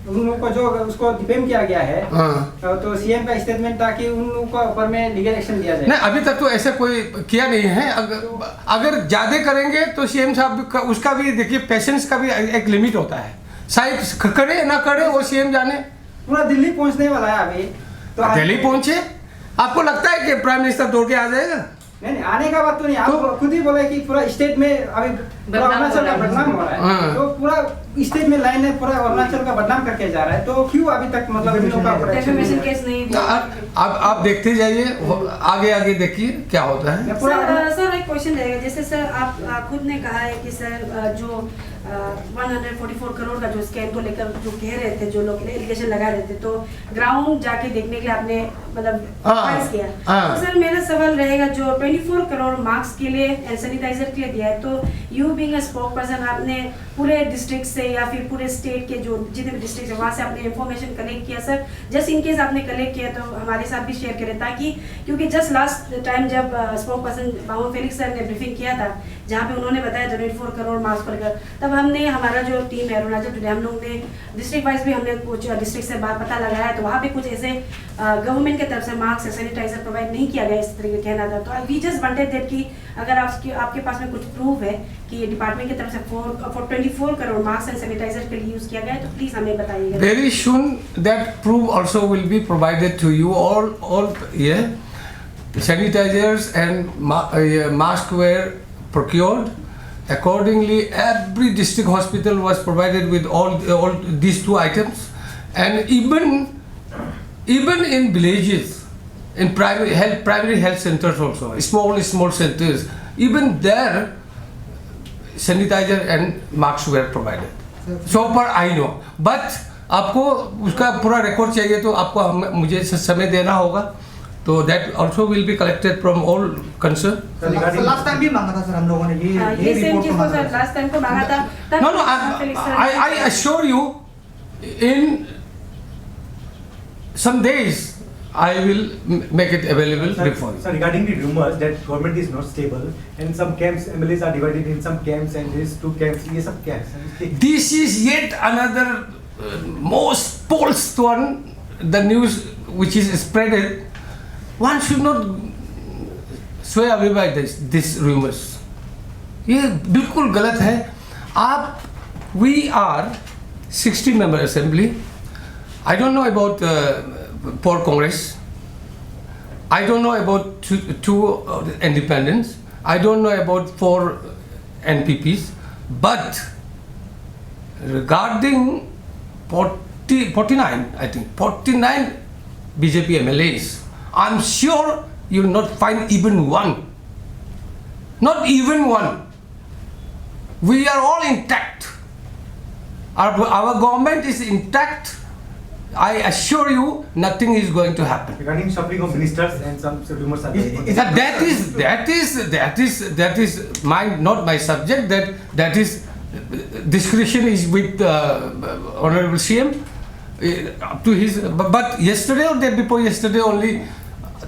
उन लोगों को जो उसको डिफेम किया गया है, तो सीएम का स्टेटमेंट था कि उन लोगों को ऊपर में लीगल एक्शन लिया जाए। नहीं, अभी तक तो ऐसा कोई किया नहीं है। अगर ज्यादा करेंगे तो सीएम साहब उसका भी देखिए, पेशेंस का भी एक लिमिट होता है। शायद करे ना करे वो सीएम जाने। पूरा दिल्ली पहुंचने वाला है अभी तो दिल्ली पहुंचे, आपको लगता है कि प्राइम मिनिस्टर दौड़ के आ जाएगा? नहीं, आने का बात तो नहीं, आप खुद ही बोला कि पूरा स्टेट में अभी पूरा अरुणाचल का बदनाम हो रहा है, तो पूरा स्टेट में लाइन है, पूरा अरुणाचल का बदनाम करके जा रहा है, तो क्यों अभी तक मतलब इन लोगों का डेफेमेशन केस नहीं दिया। अब आप देखते जाइए, आगे देखिए क्या होता है। सर एक क्वेश्चन रहेगा, जैसे सर आप खुद ने कहा है कि सर जो 144 करोड़ का जो स्कैम को लेकर जो कह रहे थे, जो लोग एलिगेशन लगा रहे थे, तो ग्राउंड जाके देखने के लिए आपने मतलब प्रयास किया। तो सर मेरा सवाल रहेगा, जो 24 करोड़ मास्क के लिए एंड सैनिटाइजर के लिए दिया है, तो you being a spoke person, आपने पूरे डिस्ट्रिक्ट से या फिर पूरे स्टेट के जो जितने भी डिस्ट्रिक्ट है वहाँ से आपने इन्फॉर्मेशन कलेक्ट किया? सर जस्ट इन केस आपने कलेक्ट किया तो हमारे साथ भी शेयर करें, ताकि क्योंकि जस्ट लास्ट टाइम जब स्पोक पर्सन बाबू फेलिक्स सर ने ब्रीफिंग किया था, जहाँ पे उन्होंने बताया 24 करोड़ मास्क को लेकर, तब हमने हमारा जो टीम है अरुणाचल टुडे, हम लोग ने डिस्ट्रिक्ट वाइज भी हमने कुछ डिस्ट्रिक्ट से बात पता लगाया, तो वहाँ पे कुछ ऐसे गवर्नमेंट की तरफ से मास्क सैनिटाइजर प्रोवाइड नहीं किया गया, इस तरीके कहना था। तो वी जस्ट वांटेड दैट कि अगर आपके पास में कुछ प्रूफ है कि डिपार्टमेंट की तरफ से 24 करोड़ मास्क एंड सैनिटाइजर के लिए यूज किया गया है, तो प्लीज हमें बताइएगा। Very soon that proof also will be provided to you all yeah. Sanitizers and masks were procured. Accordingly, every district hospital was provided with all these two items, and even in villages, in primary health centers also, small centers, even there sanitizer and masks were provided. So far I know, but आपको उसका पूरा record चाहिए तो आपको मुझे समय देना होगा, तो that also will be collected from all concerned. Last time भी मांगा था सर हम लोगों ने ये सेम रिपोर्ट चीज को को मांगा सर था। लास्ट टाइम को मांगा था। No, I assure you, in some days I will make it available before you. So regarding the rumors that government is not stable and some camps, MLAs are divided in some camps and there is 2 camps, ये सब क्या है? This is yet another most false one, the news which is spreaded. One should not sway away by this rumors. ये बिल्कुल गलत है। आप we are 60-member assembly. I don't know about for Congress. I don't know about two independents. I don't know about 4 NPPs. But regarding 49, I think 49 BJP MLAs, I'm sure you will not find even one. Not even one. We are all intact. Our government is intact. I assure you, nothing is going to happen. Regarding shuffling of ministers and some rumors are That is not my subject. That is discretion is with Honorable CM up to his. But yesterday or day before yesterday only,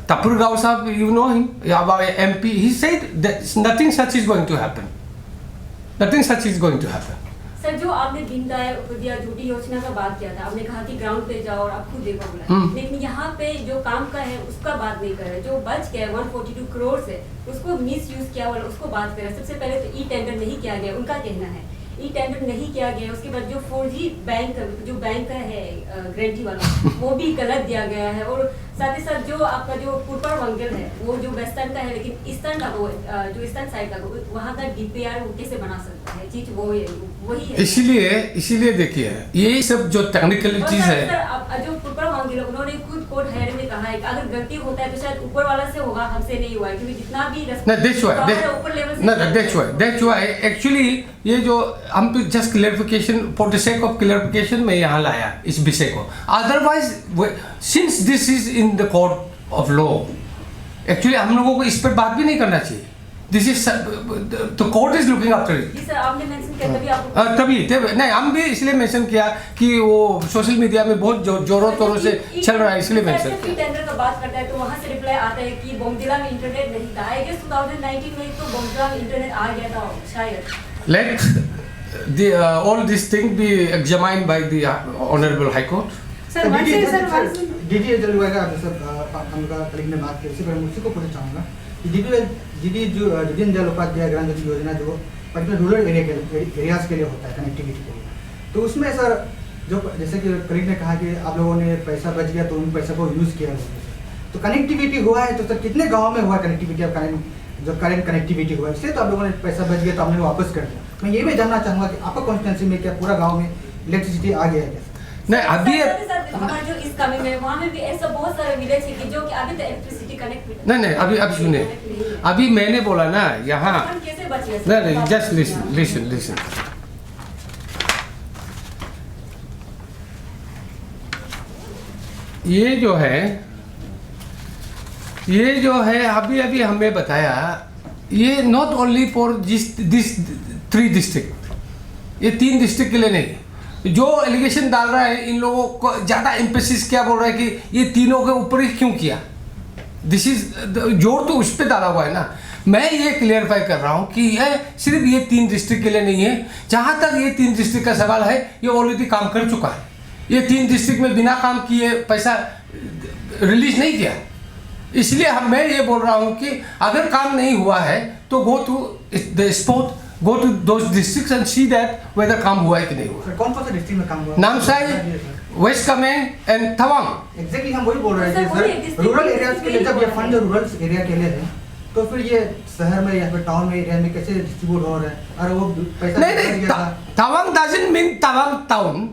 Tapur Rao Sahab, you know him, our MP, he said that nothing such is going to happen. Nothing such is going to happen. Sir, जो आपने दीनदयाल उपाध्याय झूठी योजना का बात किया था, आपने कहा कि ग्राउंड पे जाओ और आप खुद देखो बोला, लेकिन यहाँ पे जो काम का है उसका बात नहीं कर रहे। जो बच गया 142 करोड़ से, उसको मिस यूज किया वाला उसको बात कर रहे। सबसे पहले तो ई टेंडर नहीं किया गया, उनका कहना है ई टेंडर नहीं किया गया। उसके बाद जो 4G बैंक है गारंटी वाला, वो भी गलत दिया गया है। और साथ ही साथ जो आपका जो पुरपर वंगल है, वो जो वेस्टर्न का है, लेकिन ईस्टर्न का जो ईस्टर्न साइड का वहाँ का DPR वो कैसे बना सकता है? चीज वही है। इसीलिए देखिए, ये सब जो टेक्निकलिटीज है, जो पुरपर वंगल उन्होंने खुद कोर्ट हायर में कहा है कि अगर गलती होता है तो शायद ऊपर वाला से होगा, हमसे नहीं हुआ है, क्योंकि जितना भी that's why actually ये जो हम तो just clarification for the sake of clarification में यहाँ लाया इस विषय को। Otherwise since this is in the court of law, actually हम लोगों को इस पर बात भी नहीं करना चाहिए। This is the court is looking after it. जी सर, आपने मेंशन किया तभी आपको तभी नहीं, हम भी इसलिए मेंशन किया कि वो सोशल मीडिया में बहुत जोरों तोरों से चल रहा है, इसलिए मेंशन किया। टेंडर का बात करता है तो वहाँ से रिप्लाई आता है कि बोमदिला में इंटरनेट नहीं था। आई गेस 2019 में तो बोमदिला में इंटरनेट आ गया था शायद। Let all this thing be examined by the Honorable High Court. Sir DD जलवायु का हमका कलीग ने बात की, उसी पर मुझसे को पूछना चाहूँगा कि डीडी दीनदयाल उपाध्याय ग्राम ज्योति योजना जो पर्टिकुलर रूरल एरियाज के लिए होता है, कनेक्टिविटी के लिए, तो उसमें सर जो जैसे कि कलीग ने कहा कि आप लोगों ने पैसा बच गया तो उन पैसा को यूज़ किया, तो कनेक्टिविटी हुआ है तो सर कितने गाँव में हुआ कनेक्टिविटी? अब जो करंट कनेक्टिविटी हुआ इसलिए तो आप लोगों ने पैसा बच गया तो आपने वापस कर दिया। मैं ये भी जानना चाहूँगा कि आपका कॉन्स्टिट्यूंसी में क्या पूरा गांव में इलेक्ट्रिसिटी आ गया है क्या? नहीं, अभी हमारा जो इस कमी में वहाँ में भी ऐसा बहुत सारे विलेज है कि जो कि अभी तक इलेक्ट्रिसिटी कनेक्ट नहीं, अभी सुने, अभी मैंने बोला ना यहाँ, कैसे बचे? नहीं, जस्ट लिसन। ये जो है अभी हमें बताया, ये not only for this 3 district, ये 3 डिस्ट्रिक्ट के लिए नहीं। जो एलिगेशन डाल रहा है, इन लोगों को ज़्यादा एम्फेसिस क्या बोल रहा है कि ये तीनों के ऊपर ही क्यों किया? दिस इज जोर तो उस पर डाला हुआ है ना। मैं ये क्लियरफाई कर रहा हूँ कि यह सिर्फ ये 3 डिस्ट्रिक्ट के लिए नहीं है। जहाँ तक ये 3 डिस्ट्रिक्ट का सवाल है, ये ऑलरेडी काम कर चुका है। ये 3 डिस्ट्रिक्ट में बिना काम किए पैसा रिलीज नहीं किया। इसलिए मैं ये बोल रहा हूँ कि अगर काम नहीं हुआ है तो go to the spot, go to those districts and see that whether काम हुआ है कि नहीं हुआ। सर कौन सा डिस्ट्रिक्ट में काम हुआ? Namsai, west Kameng and Tawang. Exactly हम वही बोल रहे हैं कि सर रूरल एरियाज के लिए जब ये फंड रूरल एरिया के लिए है तो फिर ये शहर में या फिर टाउन में एरिया में कैसे डिस्ट्रीब्यूट हो रहा है? और वो पैसा नहीं, Tawang doesn't mean Tawang town.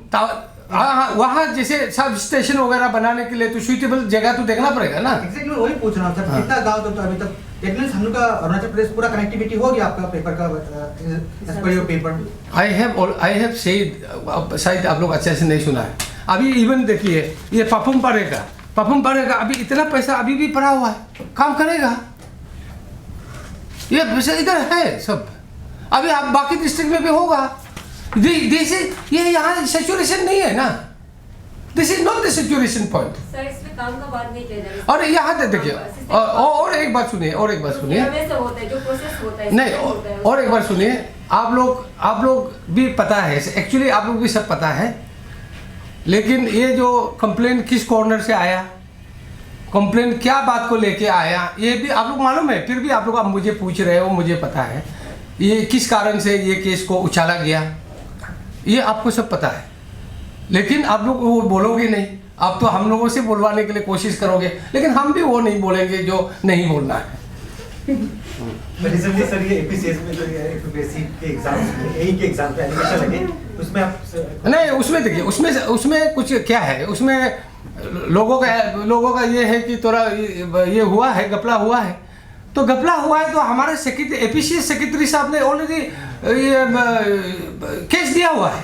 हाँ, वहाँ जैसे सब स्टेशन वगैरह बनाने के लिए तो सुइटेबल जगह तो देखना पड़ेगा ना। एग्जैक्टली मैं वही पूछ रहा हूँ सर, कितना गाँव तो अभी तक टेक्निकल हम लोग का अरुणाचल प्रदेश पूरा कनेक्टिविटी हो गया आपका पेपर का as per your paper? I have said, शायद आप लोग अच्छे से नहीं सुना है। अभी इवन देखिए ये पपुम पड़ेगा अभी इतना पैसा अभी भी पड़ा हुआ है, काम करेगा। ये पैसा इधर है सब, अभी आप बाकी डिस्ट्रिक्ट में भी होगा। ये यहाँ सैचुरेशन नहीं है ना, this is not the saturation point. Sir इसमें काम का बात नहीं किया जा रहा। और यहाँ देखिए, और एक बात सुनिए, जो प्रोसेस होता है नहीं, और एक बार सुनिए। आप लोग भी पता है, एक्चुअली आप लोग भी सब पता है, लेकिन ये जो कंप्लेन किस कॉर्नर से आया, कंप्लेन क्या बात को लेके आया, ये भी आप लोग मालूम है। फिर भी आप लोग अब मुझे पूछ रहे हो, मुझे पता है ये किस कारण से ये केस को उछाला गया, ये आपको सब पता है। लेकिन आप लोग वो बोलोगे नहीं, आप तो हम लोगों से बोलवाने के लिए कोशिश करोगे, लेकिन हम भी वो नहीं बोलेंगे जो नहीं बोलना है। रिसेंटली सर ये एपीसीएस में जो ये यूपीएससी के एग्जाम्स में एई के एग्जाम पे एलिगेशन लगे, उसमें आप नहीं, उसमें देखिए, उसमें कुछ क्या है, उसमें लोगों का ये है कि थोड़ा ये हुआ है, घपला हुआ है। तो घपला हुआ है तो हमारे सेक्रेटरी, एपीसीएस सेक्रेटरी साहब ने ऑलरेडी ये केस दिया हुआ है,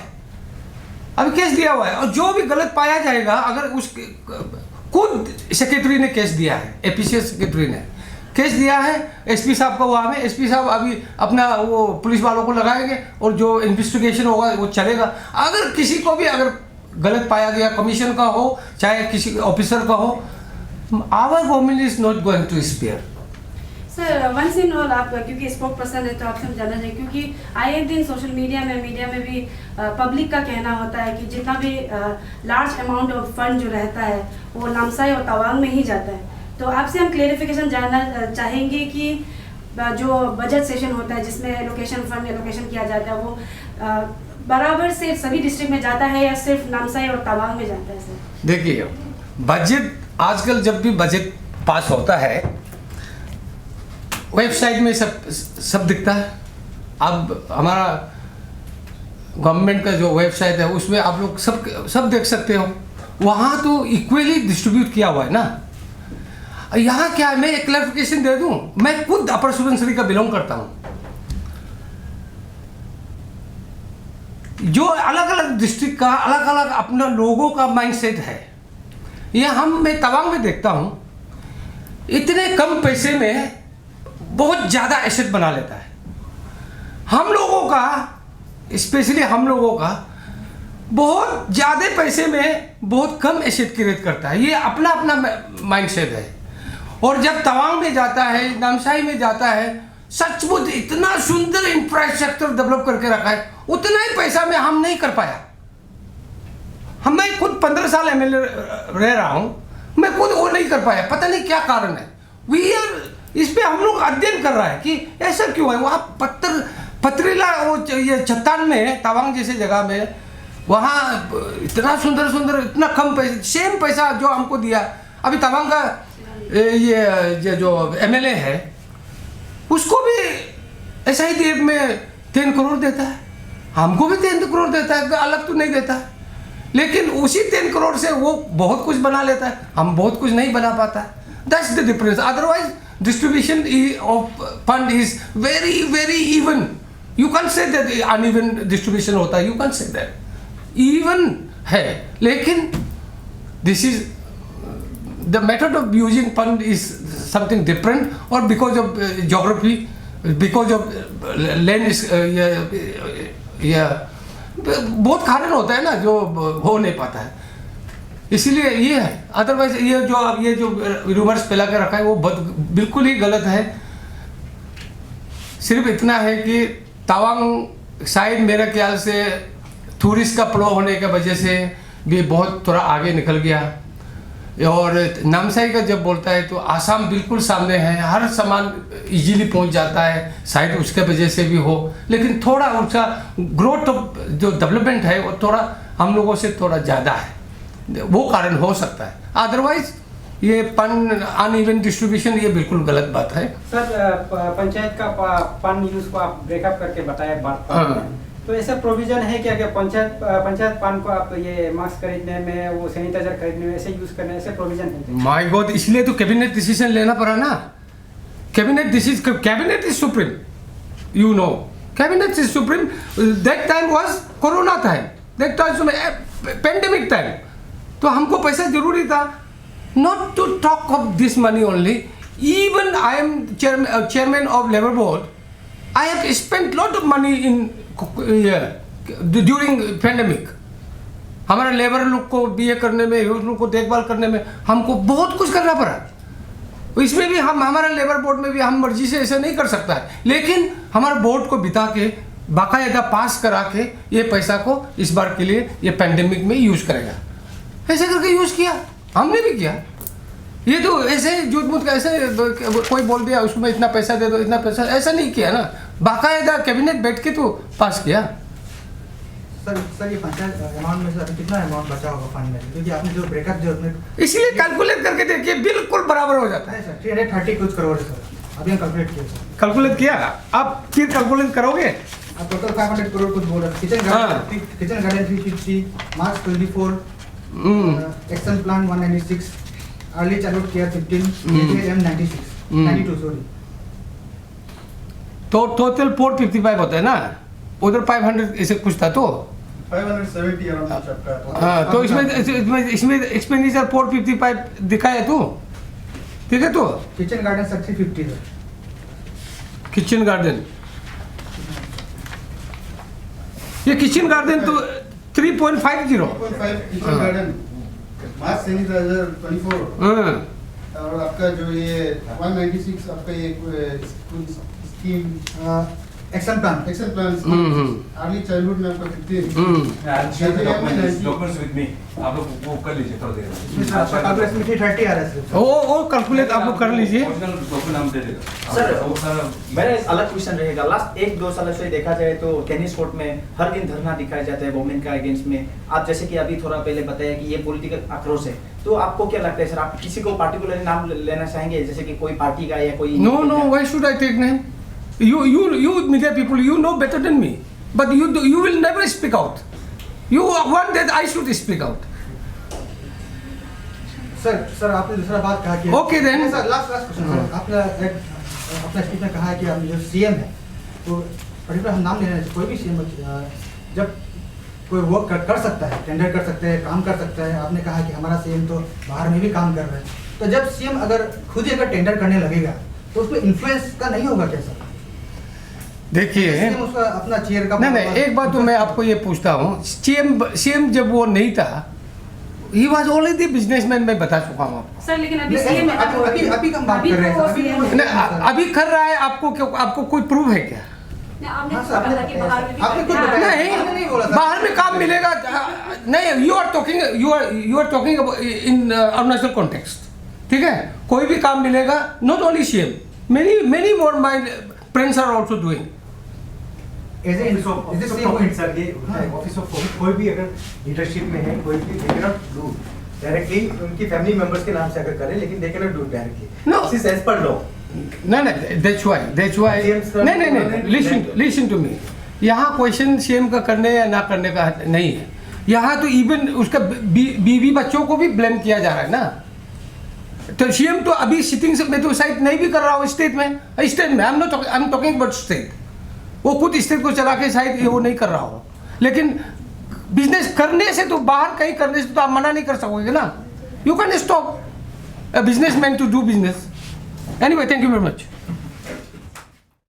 अभी केस दिया हुआ है। और जो भी गलत पाया जाएगा, अगर उस खुद सेक्रेटरी ने केस दिया है, एपीसीएस सेक्रेटरी ने केस दिया है एसपी साहब का वहाँ में। एसपी साहब अभी अपना वो पुलिस वालों को लगाएंगे और जो इन्वेस्टिगेशन होगा वो चलेगा। अगर किसी को भी अगर गलत पाया गया, कमीशन का हो चाहे किसी ऑफिसर का हो, our government is not going to spare. Sir once in all, आप क्योंकि स्पोक पर्सन है तो आपसे हम जानना चाहिए, क्योंकि आए एक दिन सोशल मीडिया में भी पब्लिक का कहना होता है कि जितना भी लार्ज अमाउंट ऑफ फंड जो रहता है वो नामसाई और तवांग में ही जाता है। तो आपसे हम क्लेरिफिकेशन जानना चाहेंगे कि जो बजट सेशन होता है जिसमें एलोकेशन फंड एलोकेशन किया जाता है, वो बराबर से सभी डिस्ट्रिक्ट में जाता है या सिर्फ नामसाई और तवांग में जाता है? सर देखिए, बजट आजकल जब भी बजट पास होता है वेबसाइट में सब दिखता है। अब हमारा गवर्नमेंट का जो वेबसाइट है उसमें आप लोग सब देख सकते हो, वहाँ तो इक्वली डिस्ट्रीब्यूट किया हुआ है ना। यहाँ क्या है, मैं एक क्लैरिफिकेशन दे दूं, मैं खुद अपर सुबनसिरी का बिलोंग करता हूँ। जो अलग अलग डिस्ट्रिक्ट का अलग अलग अपना लोगों का माइंडसेट है, ये मैं तवांग में देखता हूँ, इतने कम पैसे में बहुत ज़्यादा एसेट बना लेता है। हम लोगों का, स्पेशली हम लोगों का, बहुत ज़्यादा पैसे में बहुत कम एसेट क्रिएट करता है। ये अपना अपना माइंडसेट है। और जब तवांग में जाता है, नामसाई में जाता है, सचमुच इतना सुंदर इंफ्रास्ट्रक्चर डेवलप करके रखा है, उतना ही पैसा में हम नहीं कर पाया। मैं खुद 15 साल एमएलए रह रहा हूँ, मैं खुद वो नहीं कर पाया, पता नहीं क्या कारण है। इस पे हम लोग अध्ययन कर रहा है कि ऐसा क्यों है। वहाँ पथरीला वो ये चट्टान में, तवांग जैसे जगह में, वहाँ इतना सुंदर इतना कम पैसे, सेम पैसा जो हमको दिया। अभी तवांग का ये जो एमएलए है उसको भी ऐसा ही देव में 3 करोड़ देता है, हमको भी 3 करोड़ देता है, अलग तो नहीं देता है। लेकिन उसी 3 करोड़ से वो बहुत कुछ बना लेता है, हम बहुत कुछ नहीं बना पाता। That's the difference. Otherwise distribution of fund is very even. You can't say that uneven distribution होता है, you can't say that. Even है, लेकिन this is the method of using fund is something different, or because of geography, because of land is बहुत कारण होता है ना जो हो नहीं पाता है, इसीलिए ये है। अदरवाइज ये जो रूमर्स फैला के रखा है वो बिल्कुल ही गलत है। सिर्फ इतना है कि तवांग साइड मेरे ख्याल से टूरिस्ट का फ्लो होने की वजह से भी बहुत थोड़ा आगे निकल गया। और नामसाई का जब बोलता है तो आसाम बिल्कुल सामने है, हर सामान इजीली पहुंच जाता है, शायद उसके वजह से भी हो, लेकिन थोड़ा उसका ग्रोथ जो डेवलपमेंट है वो थोड़ा हम लोगों से थोड़ा ज़्यादा है, वो कारण हो सकता है। अदरवाइज ये अनइवन डिस्ट्रीब्यूशन ये बिल्कुल गलत बात है। सर पंचायत का फंड यूज को आप ब्रेकअप करके बताए बात, तो ऐसा प्रोविजन है क्या कि पंचायत फंड को आप ये मास्क खरीदने में, वो सैनिटाइजर खरीदने में ऐसे यूज करने, ऐसे प्रोविजन है? माय गॉड, इसलिए तो कैबिनेट डिसीजन लेना पड़ा ना। Cabinet is supreme, you know, cabinet is supreme. That time was corona time, that time pandemic time, तो हमको पैसा जरूरी था। Not to talk of this money only, even I am chairman of labour board, I have spent lot of money in during pandemic. हमारा labour लोग को BA करने में, उन लोग को देखभाल करने में हमको बहुत कुछ करना पड़ा। इसमें भी हमारा लेबर बोर्ड में भी हम मर्जी से ऐसा नहीं कर सकता है, लेकिन हमारे बोर्ड को बिता के बाकायदा पास करा के ये पैसा को इस बार के लिए ये पेंडेमिक में यूज करेगा, ऐसे करके यूज किया, हमने भी किया। ये तो ऐसे झूठ मूठ का ऐसे कोई बोल दिया उसमें इतना पैसा दे दो, इतना पैसा, ऐसा नहीं किया ना, बाकायदा कैबिनेट बैठ के तो पास किया। सर ये पंचायत अमाउंट में से कितना अमाउंट बचा होगा फंड में, क्योंकि आपने जो ब्रेकअप जो इसलिए कैलकुलेट करके देखिए बिल्कुल बराबर हो जाता है। सर 330 कुछ करोड़ है सर, अभी हम कैलकुलेट किया सर। कैलकुलेट किया, आप फिर कैलकुलेट करोगे? आप टोटल 500 करोड़ कुछ बोल रहे हैं। Kitchen garden 350, March 24, action plan 196, early childhood care 15, M 92 sorry, तो टोटल 455 होता है ना, उधर 500 ऐसे कुछ था, तो 570 अराउंड आपका। हाँ, तो इसमें एक्सपेंडिचर 455 दिखाया तो, ठीक है। तो किचन गार्डन सर 350 है, किचन गार्डन, ये किचन गार्डन तो 3.50 किचन गार्डन, मास्क सैनिटाइजर 24, और आपका जो ये 196 आपका ये scheme action plan early childhood में आपका 15 डॉक्यूमेंट्स विद मी, आप लोग वो कर लीजिए थोड़ा देर इसमें 330 आ रहा है सर। वो कैलकुलेट आप लोग कर लीजिए। डॉक्यूमेंट हम दे देगा सर। मेरा एक अलग क्वेश्चन रहेगा, लास्ट 1-2 साल से देखा जाए तो टेनिस कोर्ट में हर दिन धरना दिखाया जाता है वोमेन का अगेंस्ट में। आप जैसे कि अभी थोड़ा पहले बताया कि ये पॉलिटिकल आक्रोश है, तो आपको क्या लगता है सर, आप किसी को पार्टिकुलर नाम लेना चाहेंगे, जैसे कि कोई पार्टी का या कोई? No, why should I take name? You media people, you know better than me, but you will never speak out. You want that I should speak out. Sir आपने दूसरा बात कहा कि Okay then. Sir last question sir, आपने अपना speech में कहा कि हम जो सीएम है, तो पर्टिकुलर हम नाम ले रहे हैं, कोई भी सीएम जब कोई वर्क कर सकता है, टेंडर कर सकते हैं, काम कर सकता है। आपने कहा कि हमारा सीएम तो बाहर में भी काम कर रहा है, तो जब सीएम अगर खुद ही अगर टेंडर करने लगेगा तो उसमें इन्फ्लुएंस का नहीं होगा क्या सर? देखिए, उसका अपना चेयर का नहीं, एक बात तो मैं आपको ये पूछता हूँ, सीएम जब वो नहीं था, he was already businessman, मैं बता चुका हूँ आपको। सर लेकिन अभी सीएम अभी हम बात कर रहे हैं, अभी कर रहा है, आपको कोई प्रूफ है क्या? नहीं, बाहर में काम मिलेगा नहीं। You are talking in Arunachal context, ठीक है। कोई भी काम मिलेगा, not only CM, many more my friends are also doing. Office of कोई भी अगर लीडरशिप में है, कोई भी दे कैनॉट डू डायरेक्टली, उनकी फैमिली मेंबर्स के नाम से अगर करें, लेकिन they cannot do directly. No. This is as per law. नहीं, that's why नहीं, listen to me। यहाँ क्वेश्चन सीएम का करने या ना करने का नहीं है, यहाँ तो इवन उसका बीवी बच्चों को भी ब्लेम किया जा रहा है ना। तो सीएम तो अभी सिटिंग से मैं तो शायद नहीं भी कर रहा हूँ स्टेट में I am talking about state. वो खुद स्टेट को चला के शायद वो नहीं कर रहा हो, लेकिन बिजनेस करने से तो, बाहर कहीं करने से तो आप मना नहीं कर सकोगे ना। You can stop a businessman to do business. Anyway, thank you very much.